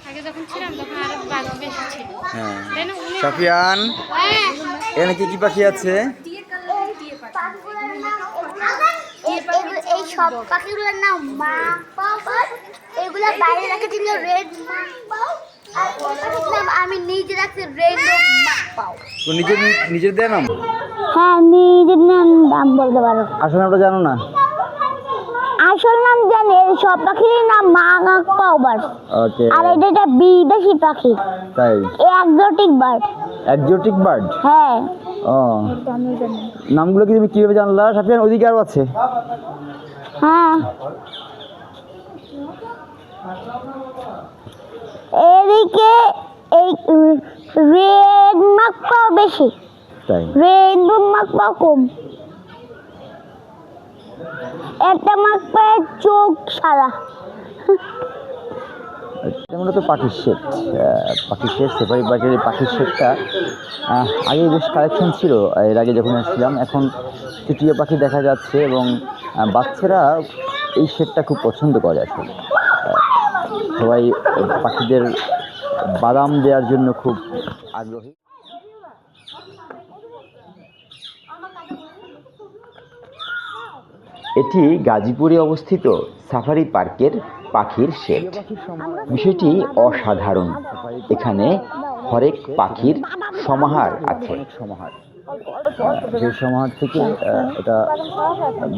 আগে যখন ছিলাম তখন আরো বাঘ বেশি ছিল। হ্যাঁ সাফিয়ান, এখানে কি কি পাখি আছে? এই সব পাখিগুলোর নাম মাকপাউ, এগুলা বাইরে রাখা ছিল রেড মাকপাউ, আর এই নাম আমি নিজে রাখছি রেড মাকপাউ। তো নিজের দেয়া নাম? হ্যাঁ, নিজের নাম বলতে পারো। আসলে নামটা জানো না? আসল নাম জানি, এই সব পাখির নাম মাকপাউ বার্ড। ওকে। আর এটা বিদেশি পাখি। তাই? Exotic bird. Exotic bird? হ্যাঁ। ও, নামগুলো কি তুমি কিভাবে জানলা সাফিয়ান? ওইদিকে আরো আছে? হ্যাঁ, এদিকে এই রেড মাকপাউ বেশি, তাই? রেড মাকপাউ কম। একটা মাকপাউয়ের চোখ সাদা। এটা মূলত পাখির শেড। পাখির শেড, সেফারি পাখির এই পাখির শেডটা আগে বেশ কালেকশন ছিল এর আগে যখন আসছিলাম। এখন টিয়া পাখি দেখা যাচ্ছে এবং বাচ্চারা এই শেডটা খুব পছন্দ করে। আসলে সবাই পাখিদের বাদাম দেওয়ার জন্য খুব আগ্রহী। এটি গাজীপুরে অবস্থিত সাফারি পার্কের পাখির শেড। বিষয়টি অসাধারণ। এখানে হরেক পাখির সমাহার আছে। যে সমাহার থেকে এটা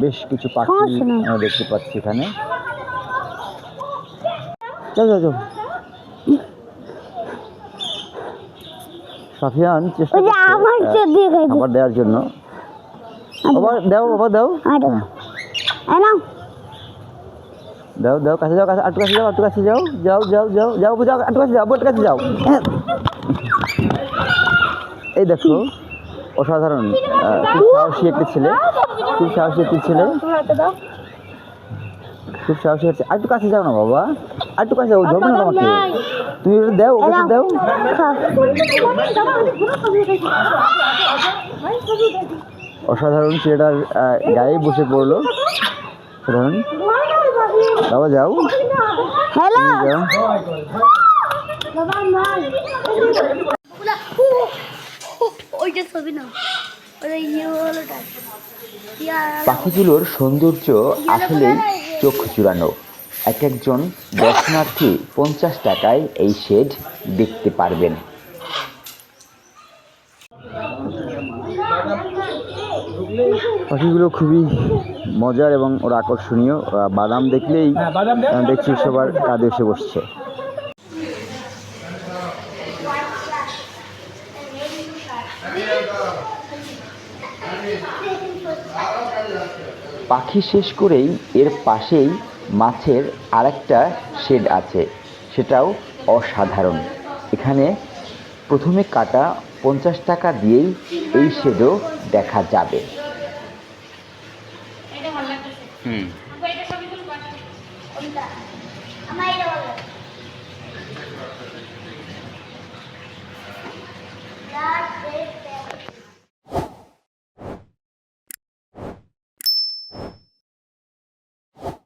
বেশ কিছু পাখি আমরা দেখতে পাচ্ছি এখানে। সাফিয়ান চেষ্টা খাবার দেওয়ার জন্য। দাও বাবা, দাও। দাও দাও, কাছে যাও, কাছে একটু কাছে যাও, একটু কাছে যাও, যাও যাও যাও যাও যাও, একটু কাছে যাও, একটু কাছে যাও। এই দেখো, অসাধারণ, খুব সাহসী একটি ছেলে, খুব সাহসী একটি ছেলে, খুব সাহসী একটি। আর একটু কাছে যাও না বাবা, আর একটু কাছে যাও, ধরবে না তোমাকে। তুমি ওটা দাও, ওকে দাও। অসাধারণ, ছেলেটার গায়ে বসে পড়লো। সাধারণ বাবা, যাও যাও। পাখিগুলোর সৌন্দর্য আসলেই চোখ জুড়ানো। এক একজন দর্শনার্থী 50 টাকায় এই শেড দেখতে পারবেন। পাখিগুলো খুবই মজার এবং ওরা আকর্ষণীয়। বাদাম দেখলেই দেখছি সবার কাঁধে এসে বসছে। পাখি শেষ করেই এর পাশেই মাছের আরেকটা শেড আছে, সেটাও অসাধারণ। এখানে প্রথমে কাটা 50 টাকা দিয়েই এই শেডও দেখা যাবে।